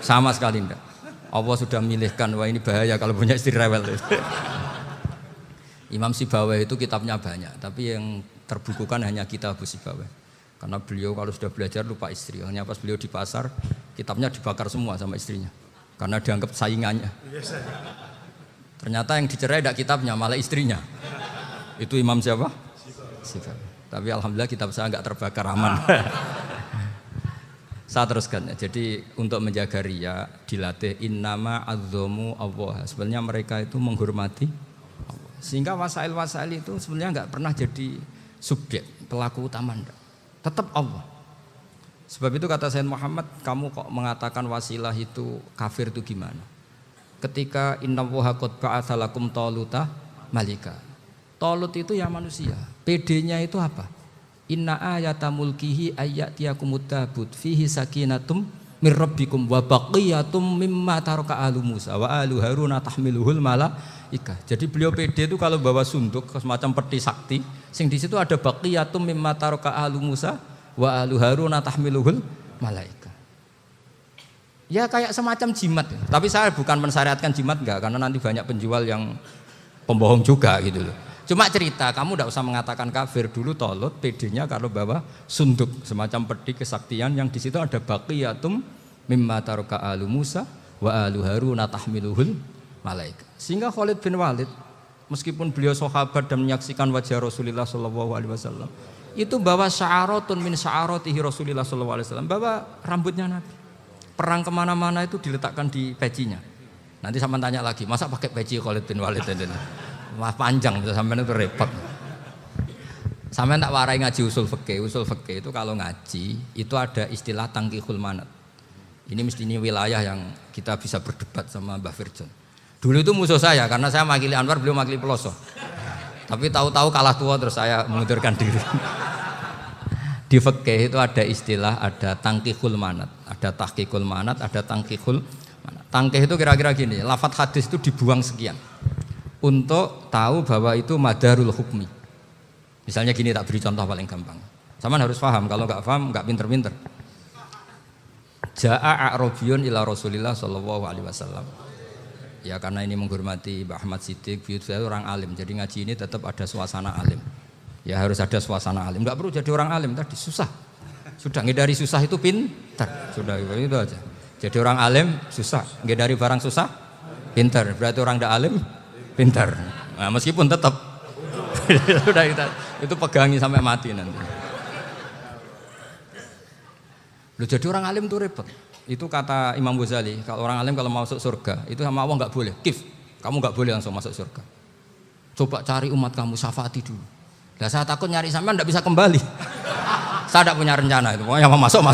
Sama sekali enggak. Allah sudah milihkan, wah ini bahaya kalau punya istri rewel. Imam Sibawai itu kitabnya banyak, tapi yang terbukukan hanya kitab Sibawai. Karena beliau kalau sudah belajar lupa istri. Hanya pas beliau di pasar, kitabnya dibakar semua sama istrinya. Karena dianggap saingannya. Ternyata yang dicerai tidak kitabnya, malah istrinya. Itu Imam siapa? Sibawai. Tapi alhamdulillah kitab saya enggak terbakar, aman. Saya teruskan ya. Jadi untuk menjaga riya dilatih innama azzamu Allah. Sebenarnya mereka itu menghormati Allah. Sehingga wasail-wasail itu sebenarnya enggak pernah jadi subjek, pelaku utama enggak. Tetap Allah. Sebab itu kata Sayyid Muhammad, kamu kok mengatakan wasilah itu kafir itu gimana? Ketika innallaha qad ba'atsa lakum taluta malika. Talut itu ya manusia. PD-nya itu apa? Inna ayata mulkihi ayyatiyakumut tabut fihi sakinatum mir rabbikum wa baqiyatum mimma taraka alu Musa wa alu Haruna tahmiluhul malaika. Jadi beliau PD itu kalau bawa sunduk semacam peti sakti, sing di situ ada baqiyatum mimma taraka alu Musa wa alu Haruna tahmiluhul malaika. Ya kayak semacam jimat. Tapi saya bukan mensyariatkan jimat enggak, karena nanti banyak penjual yang pembohong juga gitu loh. Cuma cerita, kamu tidak usah mengatakan kafir. Dulu Talut PD-nya kalau bawa sunduk semacam peti kesaktian yang di situ ada baqiyatum mimma taraka alu Musa wa alu Haruna tahmiluhul malaika. Sehingga Khalid bin Walid meskipun beliau sahabat dan menyaksikan wajah Rasulullah sallallahu alaihi wasallam, itu bawa sya'aratun min sya'aratihi Rasulullah sallallahu alaihi wasallam, bawa rambutnya Nabi. Perang kemana-mana itu diletakkan di pecinya. Nanti sama tanya lagi, masa pakai peci Khalid bin Walid ini? Wah panjang itu sampean itu repot. Sampean tak warai ngaji usul fikih. Usul fikih itu kalau ngaji itu ada istilah tangkihul manat. Ini mesti wilayah yang kita bisa berdebat sama Mbah Firjon. Dulu itu musuh saya karena saya makili Anwar, beliau makili Peloso. Tapi tahu-tahu kalah tua terus saya mengundurkan diri. Di fikih itu ada istilah, ada tangkihul manat, ada tahqiqul manat, ada tangkihul manat. Tangkih itu kira-kira gini, lafadz hadis itu dibuang sekian. Untuk tahu bahwa itu madarul hukmi. Misalnya gini, tak beri contoh paling gampang. Sama harus paham, kalau nggak paham nggak pinter-pinter. Ja'a a'rabiyun ila Rasulillah sallallahu alaihi wasallam. Ya karena ini menghormati Mbah Ahmad Siddiq, saya orang alim, jadi ngaji ini tetap ada suasana alim. Ya harus ada suasana alim. Nggak perlu jadi orang alim tadi susah. Sudah ngedari susah itu pintar. Sudah itu aja. Jadi orang alim susah, ngedari barang susah pintar. Berarti orang tidak alim pintar. Nah, meskipun tetap sudah itu pegangi sampai mati nanti. Loh, jadi orang alim itu repot. Itu kata Imam Ghazali, kalau orang alim kalau mau masuk surga itu sama Allah nggak boleh. Kif, kamu nggak boleh langsung masuk surga. Coba cari umat kamu, syafaati dulu. Nah, saya takut nyari sampean nggak bisa kembali. Saya tidak punya rencana itu. Pokoknya mau masuk.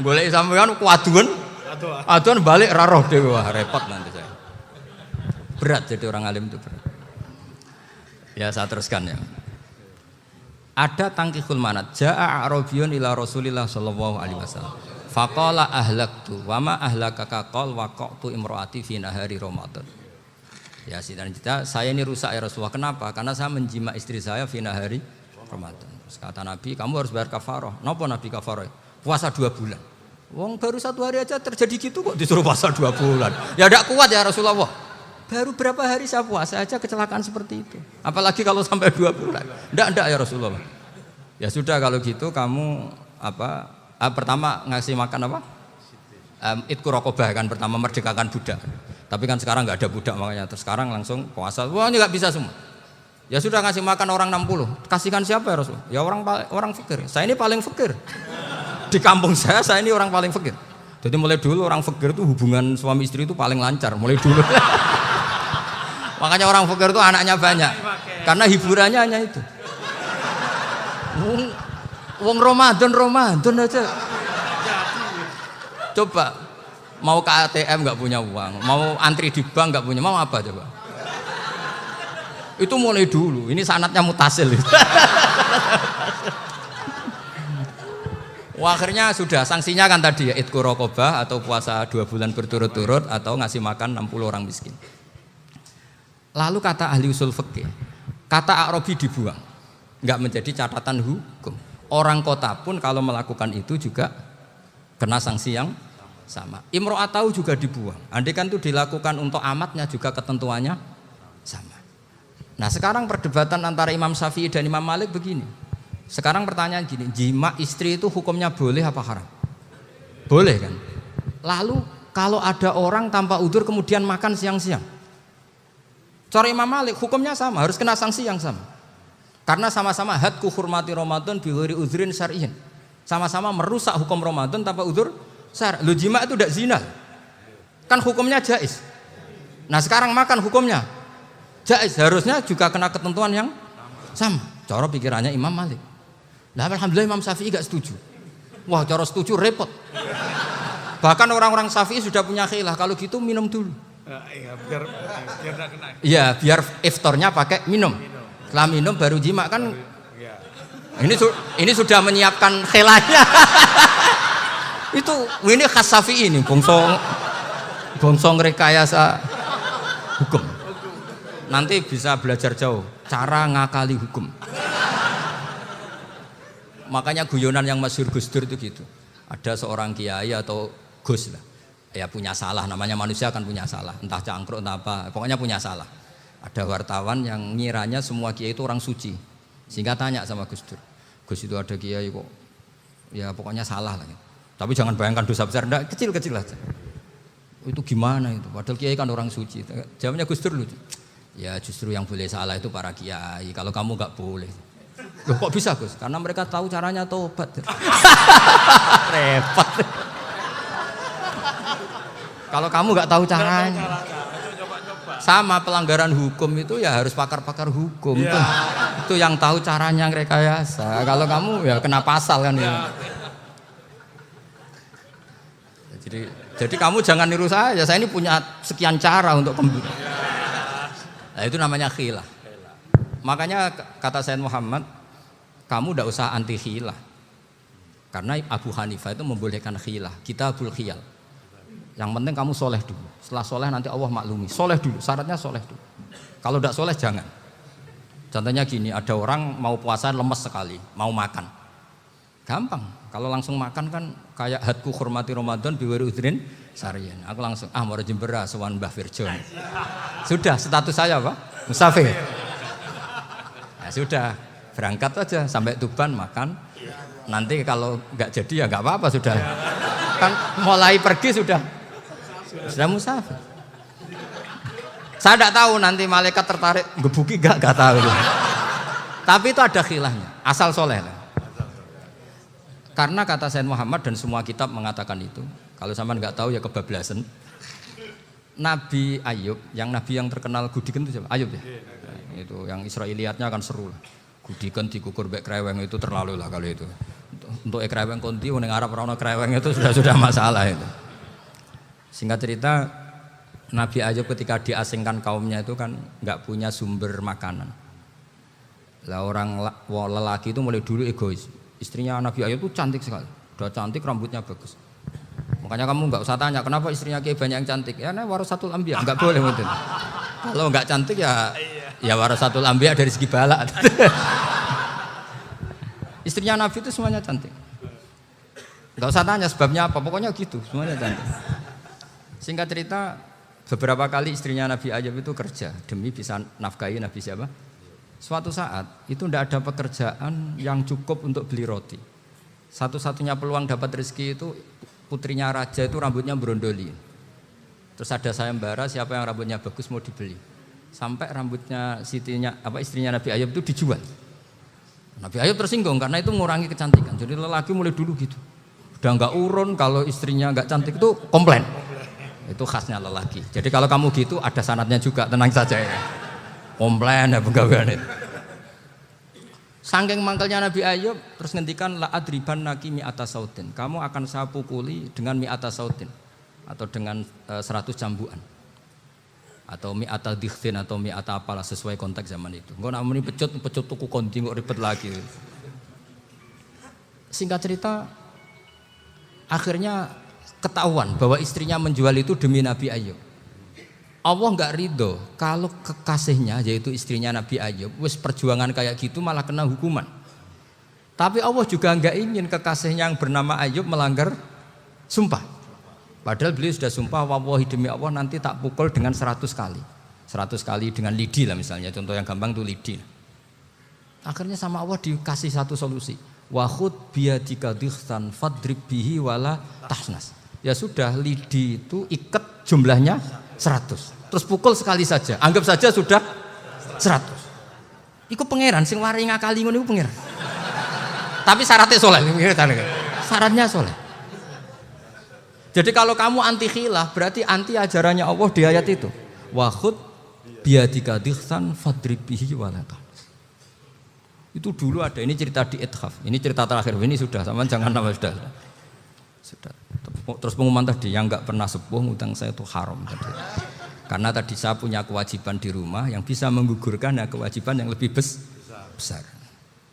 Boleh sampean kuaduan. Aduan balik raroh deh, wah repot nanti saya. Berat jadi orang alim itu berat. Ya saya teruskan ya. Ada tangkihul manat. Ja'a a'rabiyun ila Rasulillah sallallahu alaihi wasallam. Faqala ahlaktu wa ma ahlakaka qal waqa'tu imraati fi nahari Ramadan. Ya dan kita saya ini rusak ya Rasulullah. Kenapa? Karena saya menjima istri saya fi nahari Ramadan. Terus kata Nabi, kamu harus bayar kafarah. Napa Nabi kafarah? Puasa 2 bulan. Wong baru 1 hari aja terjadi gitu kok disuruh puasa 2 bulan. Ya tidak kuat ya Rasulullah. Baru berapa hari saya puasa aja kecelakaan seperti itu. Apalagi kalau sampai 2 bulan. Enggak ya Rasulullah. Ya sudah kalau gitu kamu pertama ngasih makan apa? Itqu raqabah kan, pertama merdekakan budak. Tapi kan sekarang enggak ada budak makanya terus sekarang langsung puasa. Wah ini enggak bisa semua. Ya sudah ngasih makan orang 60. Kasihkan siapa ya Rasul? Ya orang fakir. Saya ini paling fakir. Di kampung saya ini orang paling fakir. Jadi mulai dulu orang fakir itu hubungan suami istri itu paling lancar mulai dulu. Makanya orang fakir itu anaknya banyak. Karena hiburannya hanya itu. Wong Ramadan aja. Coba mau ke ATM nggak punya uang, mau antri di bank nggak punya, mau apa coba? Itu mulai dulu. Ini sanatnya mutasil. Wah, akhirnya sudah sanksinya kan tadi ya itqu raqabah atau puasa 2 bulan berturut-turut atau ngasih makan 60 orang miskin. Lalu kata ahli usul fikih, kata a'rabi dibuang, nggak menjadi catatan hukum. Orang kota pun kalau melakukan itu juga kena sanksi yang sama. Imro'atau juga dibuang. Andai kan itu dilakukan untuk amatnya juga ketentuannya sama. Nah sekarang perdebatan antara Imam Syafi'i dan Imam Malik begini. Sekarang pertanyaan gini, jima istri itu hukumnya boleh apa haram? Boleh kan? Lalu kalau ada orang tanpa udzur kemudian makan siang-siang, cara Imam Malik hukumnya sama, harus kena sanksi yang sama. Karena sama-sama hadku hurmati Ramadan bi ghairi udzrin syar'iyyin. Sama-sama merusak hukum Ramadan tanpa udzur syar'i. Lu jima itu tidak zina. Kan hukumnya jaiz. Nah, sekarang makan hukumnya jaiz, harusnya juga kena ketentuan yang sama. Cara pikirannya Imam Malik. Nah, alhamdulillah Imam Syafi'i gak setuju. Wah, cara setuju repot. Bahkan orang-orang Syafi'i sudah punya khilaf, kalau gitu minum dulu. Iya, biar enggak kena. Iya, biar iftarnya pakai minum. Setelah minum baru jima kan. Iya. Ini sudah menyiapkan khilafnya. ini khas Syafi'i ini, bongsong rekayasa hukum. Nanti bisa belajar jauh cara ngakali hukum. Makanya guyonan yang masyhur Gus Dur itu gitu. Ada seorang kiai atau Gus lah, ya punya salah, namanya manusia kan punya salah, entah cangkruk entah apa, pokoknya punya salah. Ada wartawan yang ngiranya semua kiai itu orang suci, sehingga tanya sama Gus Dur, Gus itu ada kiai kok, ya pokoknya salah lah. Tapi jangan bayangkan dosa besar, enggak, kecil-kecil aja. Itu gimana itu? Padahal kiai kan orang suci. Jawabnya Gus Dur lucu. Ya justru yang boleh salah itu para kiai, kalau kamu nggak boleh. Loh kok bisa Gus? Karena mereka tahu caranya tobat. Repot. Kalau kamu nggak tahu caranya, sama pelanggaran hukum itu ya harus pakar-pakar hukum. Ya. Itu yang tahu caranya rekayasa. Kalau kamu ya kena pasal kan ya. Jadi kamu jangan niru saya. Saya ini punya sekian cara untuk kembali. Nah, itu namanya khilaf. Makanya kata Sayyid Muhammad, kamu tidak usah anti khilaf. Karena Abu Hanifah itu membolehkan khilaf. Kitabul khiyal. Yang penting kamu soleh dulu. Setelah soleh nanti Allah maklumi. Soleh dulu, syaratnya soleh dulu. Kalau tidak soleh jangan. Contohnya gini, ada orang mau puasa lemes sekali, mau makan. Gampang. Kalau langsung makan kan kayak hadku hormati Ramadan biwari udrin sarian. Aku langsung mau jembera sowan Mbah Firjon. Sudah status saya apa? Musafir. Ya sudah, berangkat aja sampai Tuban makan. Nanti kalau nggak jadi ya nggak apa-apa sudah. Kan mulai pergi sudah musafir. Saya tidak tahu nanti malaikat tertarik gebuki nggak tahu. Tapi itu ada khilafnya. Asal soleh lah. Karena kata Sayyid Muhammad dan semua kitab mengatakan itu. Kalau sama nggak tahu ya kebablasan. Nabi Ayub, yang nabi yang terkenal Gudiken itu siapa? Ayub ya. Nah, itu yang Israiliyatnya kan seru lah. Gudiken dikukur bek kreweng itu terlalu lah kalau itu. Untuk kreweng konti ning Arab ora ono kreweng itu sudah masalah itu. Singkat cerita, Nabi Ayub ketika diasingkan kaumnya itu kan nggak punya sumber makanan. Lah orang lelaki itu mulai dulu egois. Istrinya Nabi Ayub itu cantik sekali, udah cantik, rambutnya bagus. Makanya kamu nggak usah tanya kenapa istrinya kayak banyak yang cantik. Ya, nah warasatul anbiya, nggak boleh mungkin. Kalau nggak cantik ya warasatul anbiya dari segi balak. Istrinya Nabi itu semuanya cantik. Nggak usah tanya sebabnya apa, pokoknya gitu, semuanya cantik. Singkat cerita, beberapa kali istrinya Nabi Ayub itu kerja demi bisa nafkahi Nabi siapa? Suatu saat itu tidak ada pekerjaan yang cukup untuk beli roti. Satu-satunya peluang dapat rezeki itu putrinya raja itu rambutnya berondoli. Terus ada sayembara siapa yang rambutnya bagus mau dibeli. Sampai rambutnya istrinya Nabi Ayub itu dijual. Nabi Ayub tersinggung karena itu mengurangi kecantikan. Jadi lelaki mulai dulu gitu. Udah nggak urun kalau istrinya nggak cantik itu komplain. Itu khasnya lelaki. Jadi kalau kamu gitu ada sanadnya juga, tenang saja ya. Komplain ya pegawaian itu. Saking mangkelnya Nabi Ayub terus ngendikan la adriban naki mi'ata sautin. Kamu akan saya pukuli dengan mi'ata sautin atau dengan 100 cambukan. Atau mi'ata dikhtin atau mi'ata apalah sesuai konteks zaman itu. Engko nek muni pecut tuku kondi kok ribet lagi. Singkat cerita akhirnya ketahuan bahwa istrinya menjual itu demi Nabi Ayub. Allah nggak ridho kalau kekasihnya yaitu istrinya Nabi Ayub wis perjuangan kayak gitu malah kena hukuman. Tapi Allah juga nggak ingin kekasihnya yang bernama Ayub melanggar sumpah. Padahal beliau sudah sumpah wallahi demi Allah nanti tak pukul dengan 100 kali. 100 kali dengan lidi lah misalnya, contoh yang gampang tuh lidi. Akhirnya sama Allah dikasih satu solusi. Wa khud biyadika dikhsan fadrib bihi wala tahnas. Ya sudah, lidi itu ikat jumlahnya 100. Terus pukul sekali saja. Anggap saja sudah 100. Iku pangeran sing wari ngakali ngono iku pangeran. tapi syaratnya soleh. Syaratnya soleh. Jadi kalau kamu anti khilaf berarti anti ajarannya Allah di ayat itu. Wa khud biyadika dikhsan fadrib bihi wala tahnas. Itu dulu ada, ini cerita di Ithaf. Ini cerita terakhir, ini sudah, sama jangan nama sudah. Terus pengumuman tadi, yang enggak pernah sepuh ngutang saya itu haram tadi. Karena tadi saya punya kewajiban di rumah yang bisa menggugurkan ya kewajiban yang lebih besar.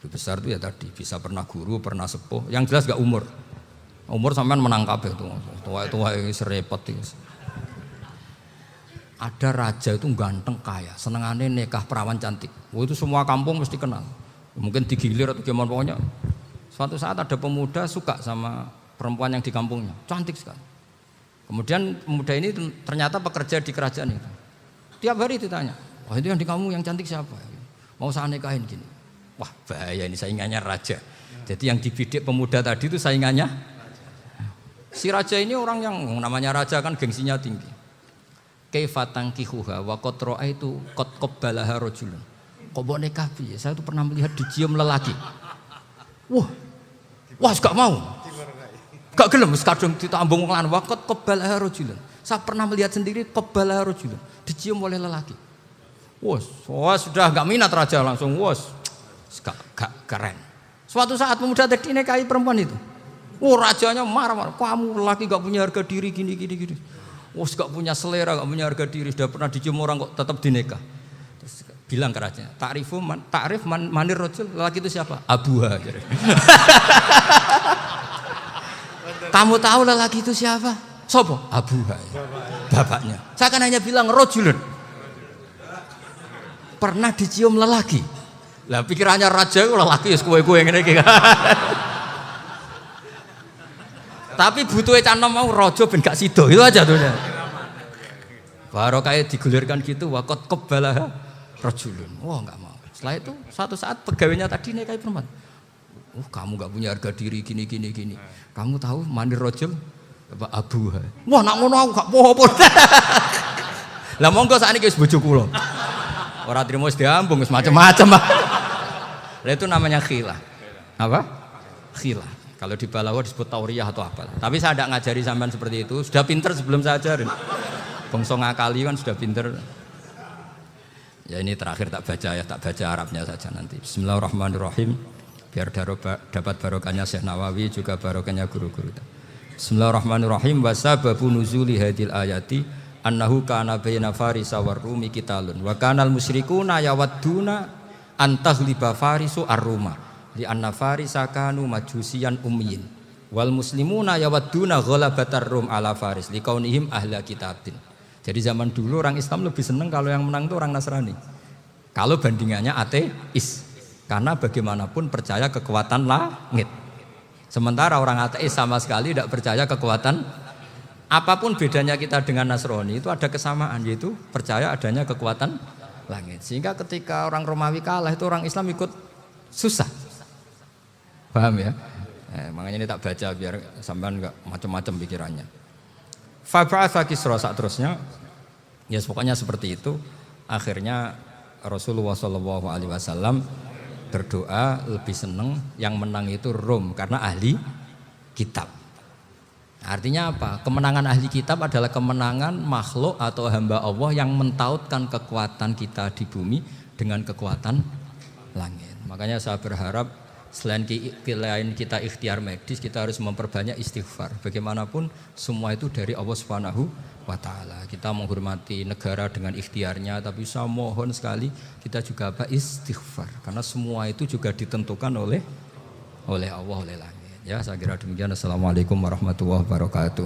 Lebih besar itu ya tadi, bisa pernah guru, pernah sepuh. Yang jelas enggak umur. Umur sampean menang kabeh itu. Tua-tua ini serepot itu. Ada raja itu ganteng kaya, senengannya nikah perawan cantik. Itu semua kampung mesti kenal. Mungkin digilir atau gimana pokoknya. Suatu saat ada pemuda suka sama perempuan yang di kampungnya, cantik sekali. Kemudian pemuda ini ternyata pekerja di kerajaan itu. Tiap hari ditanya, wah itu yang di kamu yang cantik siapa? Mau saya nikahin gini. Wah bahaya ini saingannya raja. Jadi yang dibidik pemuda tadi itu saingannya. Si raja ini orang yang namanya raja kan gengsinya tinggi. Kaifatang kihuha wa qad ra'aitu qad qabbalaha rajulun. Kok mbok nikah piye? Saya itu pernah melihat dicium lelaki. Wah, gak mau. Gak gelem wis kadung ditambung wong lanang waqat qabbalaha rajulun. Saya pernah melihat sendiri qabbalaha rajulun, dicium oleh lelaki. Wah, sudah gak minat raja langsung gak keren. Suatu saat pemuda tadi nikahi perempuan itu. Rajanya marah-marah. Kamu lelaki gak punya harga diri gini. Gak punya selera, gak punya harga diri, sudah pernah dicium orang kok tetap dinikah. Bilang ke raja, takrif manir rajul, lelaki itu siapa? Abuha. Kamu tahu lelaki itu siapa? Sopo? Abuha. Bapaknya. Saya kan hanya bilang rajulun. Pernah dicium lelaki. Lah pikirannya raja itu lelaki ya kue-kue ngene iki. Tapi butuhe canom mau raja ben gak sida. Itu aja tuh. Baru kayak digulirkan gitu waqat qabbalah rajulun. Enggak mau. Setelah itu suatu saat pegawainya tadi nikahi perempuan. Kamu enggak punya harga diri gini. Kamu tahu mandir rajul apa abuha. Nak ngono aku gak apa-apa. Lah monggo sakniki wis bojo kula. Ora trimo wis diambung wis macam-macam. Lah itu namanya khilah. Apa? Khilah. Kalau di Balawa disebut tauriyah atau apa. Tapi saya tidak ngajari sampean seperti itu. Sudah pinter sebelum saya ajarin. Bangsa ngakali kan sudah pinter. Ya ini terakhir tak baca Arabnya saja nanti. Bismillahirrahmanirrahim. Biar dapat barokahnya Syekh Nawawi juga barokahnya guru-guru. Bismillahirrahmanirrahim. Wasababu nuzuli hadil ayati annahu kana baina farisa war rumi qitalun wa kanal musyrikuna yawadduna antaghliba farisu ar-ruma li anna farisa kanu majusiyan ummiyin wal muslimuna yawadduna ghalabatar rum ala faris liqaunihim ahla kitabin. Jadi zaman dulu orang Islam lebih senang kalau yang menang itu orang Nasrani. Kalau bandingannya ateis. Karena bagaimanapun percaya kekuatan langit. Sementara orang ateis sama sekali tidak percaya kekuatan. Apapun bedanya kita dengan Nasrani itu ada kesamaan, yaitu percaya adanya kekuatan langit. Sehingga ketika orang Romawi kalah itu orang Islam ikut susah. Paham ya? Makanya ini tak baca biar sampean enggak macam-macam pikirannya. Fab'atha Kisra saat terusnya, ya pokoknya seperti itu. Akhirnya Rasulullah SAW berdoa lebih senang yang menang itu Rom karena ahli kitab. Artinya apa? Kemenangan ahli kitab adalah kemenangan makhluk atau hamba Allah yang mentautkan kekuatan kita di bumi dengan kekuatan langit. Makanya saya berharap selain kita ikhtiar medis, kita harus memperbanyak istighfar. Bagaimanapun semua itu dari Allah Subhanahu wa Ta'ala. Kita menghormati negara dengan ikhtiarnya, tapi saya mohon sekali kita juga istighfar, karena semua itu juga ditentukan oleh Allah, oleh langit. Ya, saya kira demikian. Assalamualaikum warahmatullahi wabarakatuh.